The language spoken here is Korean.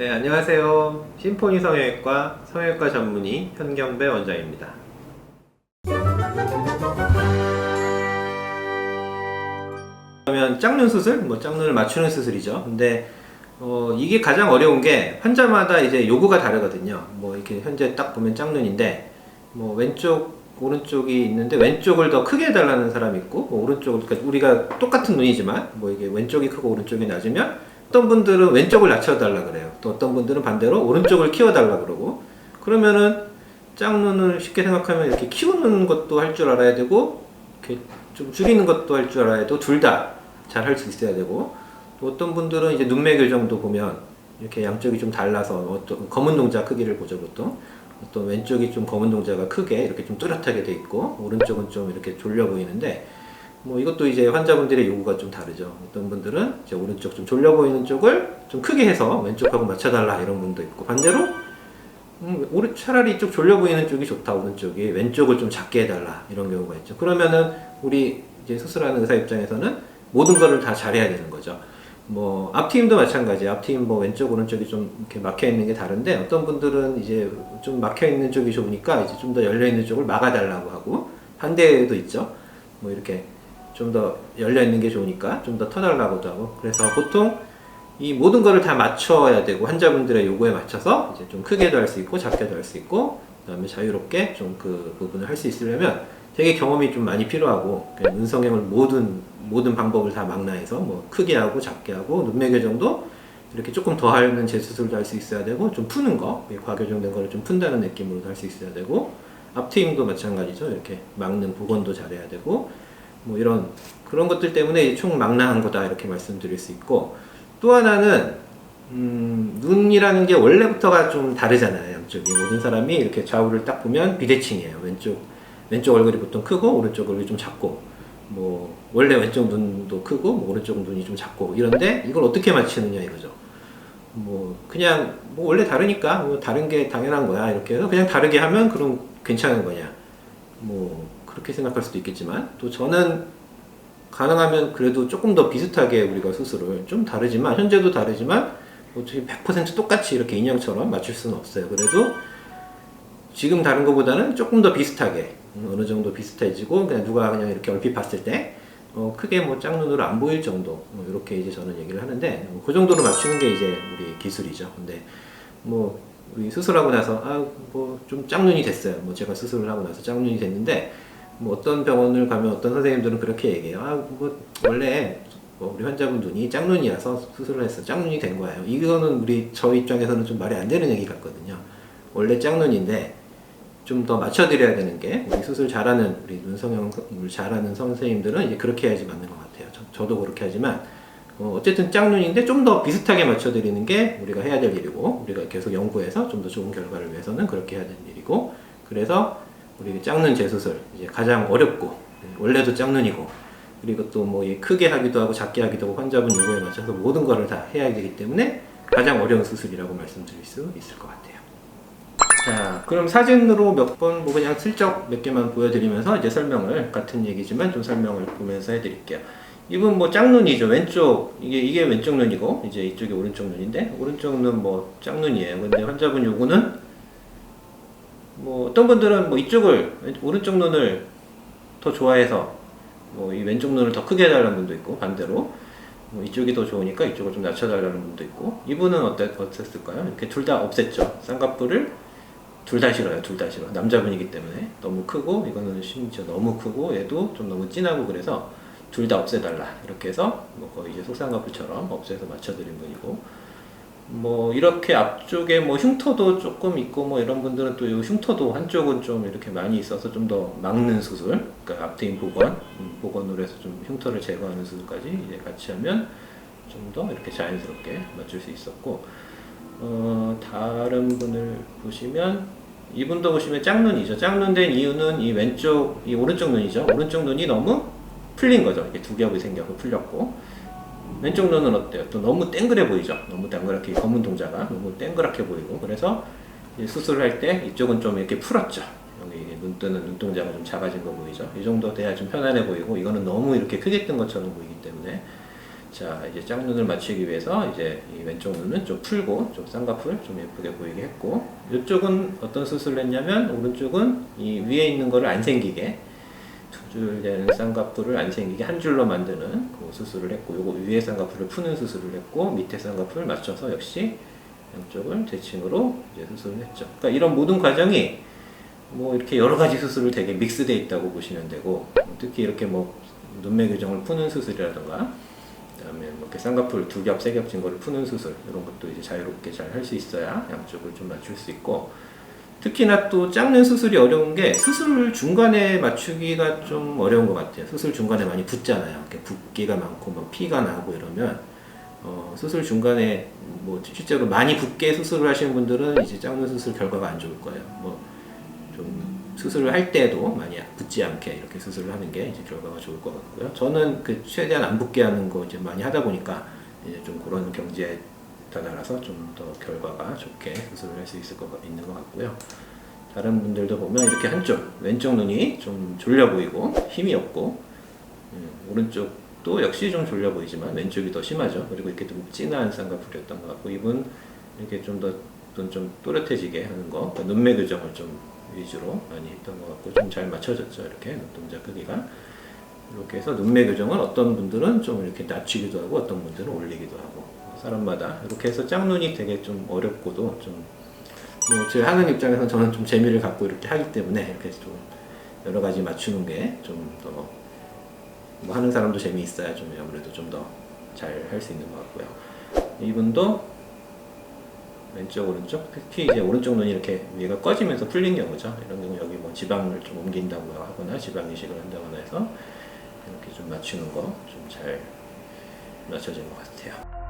네, 안녕하세요. 심포니 성형외과 성형외과 전문의 현경배 원장입니다. 그러면 짝눈 수술, 짝눈을 맞추는 수술이죠. 근데 이게 가장 어려운 게 환자마다 이제 요구가 다르거든요. 이렇게 현재 딱 보면 짝눈인데 왼쪽 오른쪽이 있는데 왼쪽을 더 크게 해달라는 사람이 있고 오른쪽을, 그러니까 우리가 똑같은 눈이지만 이게 왼쪽이 크고 오른쪽이 낮으면 어떤 분들은 왼쪽을 낮춰달라 그래요. 또 어떤 분들은 반대로 오른쪽을 키워달라 그러고, 그러면은 짝눈을 쉽게 생각하면 이렇게 키우는 것도 할 줄 알아야 되고 이렇게 좀 줄이는 것도 할 줄 알아야 되고 둘 다 잘 할 수 있어야 되고, 또 어떤 분들은 이제 눈매 교정도 보면 이렇게 양쪽이 좀 달라서 어떤 검은 동자 크기를 보죠. 보통 어떤 왼쪽이 좀 검은 동자가 크게 이렇게 좀 뚜렷하게 돼 있고 오른쪽은 좀 이렇게 졸려 보이는데, 이것도 이제 환자분들의 요구가 좀 다르죠. 어떤 분들은 이제 오른쪽 좀 졸려 보이는 쪽을 좀 크게 해서 왼쪽하고 맞춰달라 이런 분도 있고, 반대로 차라리 이쪽 졸려 보이는 쪽이 좋다, 오른쪽이 왼쪽을 좀 작게 해달라 이런 경우가 있죠. 그러면은 우리 이제 수술하는 의사 입장에서는 모든 거를 다 잘해야 되는 거죠. 앞트임도 마찬가지. 앞트임 왼쪽 오른쪽이 좀 이렇게 막혀 있는 게 다른데, 어떤 분들은 이제 좀 막혀 있는 쪽이 좋으니까 이제 좀 더 열려 있는 쪽을 막아달라고 하고, 반대도 있죠. 이렇게 좀 더 열려 있는 게 좋으니까 좀 더 터달라고도 하고, 그래서 보통 이 모든 거를 다 맞춰야 되고 환자분들의 요구에 맞춰서 이제 좀 크게도 할 수 있고 작게도 할 수 있고, 그다음에 자유롭게 좀 그 부분을 할 수 있으려면 되게 경험이 좀 많이 필요하고, 눈 성형을 모든 방법을 다 망라해서 크게 하고 작게 하고 눈매 교정도 이렇게 조금 더 하는 재수술도 할 수 있어야 되고, 좀 푸는 거, 과교정된 거를 좀 푼다는 느낌으로도 할 수 있어야 되고, 앞트임도 마찬가지죠. 이렇게 막는 복원도 잘해야 되고, 이런 그런 것들 때문에 총 망라한 거다 이렇게 말씀드릴 수 있고, 또 하나는 눈이라는 게 원래부터가 좀 다르잖아요. 양쪽이 모든 사람이 이렇게 좌우를 딱 보면 비대칭이에요. 왼쪽 얼굴이 보통 크고 오른쪽 얼굴이 좀 작고, 원래 왼쪽 눈도 크고 오른쪽 눈이 좀 작고 이런데, 이걸 어떻게 맞추느냐 이거죠. 그냥 원래 다르니까 다른 게 당연한 거야 이렇게 해서 그냥 다르게 하면 그럼 괜찮은 거냐, 그렇게 생각할 수도 있겠지만, 또 저는 가능하면 그래도 조금 더 비슷하게 우리가 수술을 좀 다르지만, 현재도 다르지만 어떻게 100% 똑같이 이렇게 인형처럼 맞출 수는 없어요. 그래도 지금 다른 것보다는 조금 더 비슷하게, 어느 정도 비슷해지고, 그냥 누가 그냥 이렇게 얼핏 봤을 때 크게 짝눈으로 안 보일 정도, 이렇게 이제 저는 얘기를 하는데, 그 정도로 맞추는 게 이제 우리 기술이죠. 근데 우리 수술하고 나서 좀 짝눈이 됐어요. 제가 수술을 하고 나서 짝눈이 됐는데, 어떤 병원을 가면 어떤 선생님들은 그렇게 얘기해요. 원래 우리 환자분 눈이 짝눈이라서 수술을 해서 짝눈이 된 거예요. 이거는 저 입장에서는 좀 말이 안 되는 얘기 같거든요. 원래 짝눈인데 좀 더 맞춰드려야 되는 게, 우리 수술 잘하는, 우리 눈성형을 잘하는 선생님들은 이제 그렇게 해야지 맞는 것 같아요. 저도 그렇게 하지만, 어쨌든 짝눈인데 좀 더 비슷하게 맞춰드리는 게 우리가 해야 될 일이고, 우리가 계속 연구해서 좀 더 좋은 결과를 위해서는 그렇게 해야 될 일이고, 그래서 우리 짝눈 재수술, 이제 가장 어렵고, 원래도 짝눈이고, 그리고 또 크게 하기도 하고 작게 하기도 하고 환자분 요구에 맞춰서 모든 거를 다 해야 되기 때문에 가장 어려운 수술이라고 말씀드릴 수 있을 것 같아요. 자, 그럼 사진으로 몇 번 그냥 슬쩍 몇 개만 보여드리면서 이제 설명을, 같은 얘기지만 좀 설명을 보면서 해드릴게요. 이분 짝눈이죠. 왼쪽, 이게 왼쪽 눈이고, 이제 이쪽이 오른쪽 눈인데, 오른쪽 눈 짝눈이에요. 근데 환자분 요구는 어떤 분들은 이쪽을, 오른쪽 눈을 더 좋아해서 이 왼쪽 눈을 더 크게 해달라는 분도 있고, 반대로 이쪽이 더 좋으니까 이쪽을 좀 낮춰달라는 분도 있고, 이분은 어땠을까요? 이렇게 둘 다 없앴죠. 쌍꺼풀을 둘 다 싫어요. 둘 다 싫어. 남자분이기 때문에 너무 크고, 이거는 심지어 너무 크고, 얘도 좀 너무 진하고, 그래서 둘 다 없애달라 이렇게 해서 거의 이제 속쌍꺼풀처럼 없애서 맞춰드린 분이고, 이렇게 앞쪽에 흉터도 조금 있고, 이런 분들은 또 이 흉터도 한쪽은 좀 이렇게 많이 있어서 좀 더 막는 수술, 그러니까 앞트임 복원으로 해서 좀 흉터를 제거하는 수술까지 이제 같이 하면 좀 더 이렇게 자연스럽게 맞출 수 있었고, 다른 분을 보시면, 이분도 보시면 짝눈이죠. 짝눈 된 이유는 이 오른쪽 눈이죠. 오른쪽 눈이 너무 풀린 거죠. 이게 두 겹이 생겨서 풀렸고, 왼쪽 눈은 어때요? 또 너무 땡그래 보이죠? 너무 땡그랗게, 검은 동자가 너무 땡그랗게 보이고, 그래서 수술을 할 때 이쪽은 좀 이렇게 풀었죠. 여기 눈 뜨는 눈동자가 좀 작아진 거 보이죠? 이 정도 돼야 좀 편안해 보이고, 이거는 너무 이렇게 크게 뜬 것처럼 보이기 때문에 자, 이제 짝눈을 맞추기 위해서 이제 이 왼쪽 눈은 좀 풀고 좀 쌍꺼풀 좀 예쁘게 보이게 했고, 이쪽은 어떤 수술을 했냐면 오른쪽은 이 위에 있는 거를 안 생기게, 두 줄 되는 쌍꺼풀을 안 생기게 한 줄로 만드는 그 수술을 했고, 요거 위에 쌍꺼풀을 푸는 수술을 했고, 밑에 쌍꺼풀을 맞춰서 역시 양쪽을 대칭으로 이제 수술을 했죠. 그러니까 이런 모든 과정이 뭐 이렇게 여러 가지 수술을 되게 믹스되어 있다고 보시면 되고, 특히 이렇게 뭐 눈매 교정을 푸는 수술이라든가, 그다음에 뭐 이렇게 쌍꺼풀 두 겹, 세 겹진 거를 푸는 수술, 이런 것도 이제 자유롭게 잘 할 수 있어야 양쪽을 좀 맞출 수 있고, 특히나 또 짝눈 수술이 어려운 게 수술 중간에 맞추기가 좀 어려운 것 같아요. 수술 중간에 많이 붓잖아요. 이렇게 붓기가 많고 막 피가 나고 이러면 수술 중간에 뭐 실제로 많이 붓게 수술을 하시는 분들은 이제 짝눈 수술 결과가 안 좋을 거예요. 뭐 좀 수술을 할 때도 많이 붓지 않게 이렇게 수술을 하는 게 이제 결과가 좋을 것 같고요. 저는 그 최대한 안 붓게 하는 거 이제 많이 하다 보니까 이제 좀 그런 경지에 따라서 좀 더 결과가 좋게 수술을 할 수 있는 것 같고요. 다른 분들도 보면 이렇게 한쪽 왼쪽 눈이 좀 졸려 보이고 힘이 없고, 오른쪽도 역시 좀 졸려 보이지만 왼쪽이 더 심하죠. 그리고 이렇게 좀 진한 쌍꺼풀이었던 것 같고, 이분 이렇게 좀 더 좀 또렷해지게 하는 거, 그러니까 눈매 교정을 좀 위주로 많이 했던 것 같고, 좀 잘 맞춰졌죠. 이렇게 눈동자 크기가 이렇게 해서 눈매 교정은 어떤 분들은 좀 이렇게 낮추기도 하고 어떤 분들은 올리기도 하고, 사람마다 이렇게 해서 짝눈이 되게 좀 어렵고도 좀 뭐 제가 하는 입장에서는 저는 좀 재미를 갖고 이렇게 하기 때문에 이렇게 좀 여러 가지 맞추는 게 좀 더 뭐 하는 사람도 재미있어야 좀 아무래도 좀 더 잘 할 수 있는 것 같고요. 이분도 왼쪽 오른쪽, 특히 이제 오른쪽 눈이 이렇게 위가 꺼지면서 풀린 경우죠. 이런 경우 여기 뭐 지방을 좀 옮긴다고 하거나 지방 이식을 한다거나 해서 이렇게 좀 맞추는 거 좀 잘 맞춰진 것 같아요.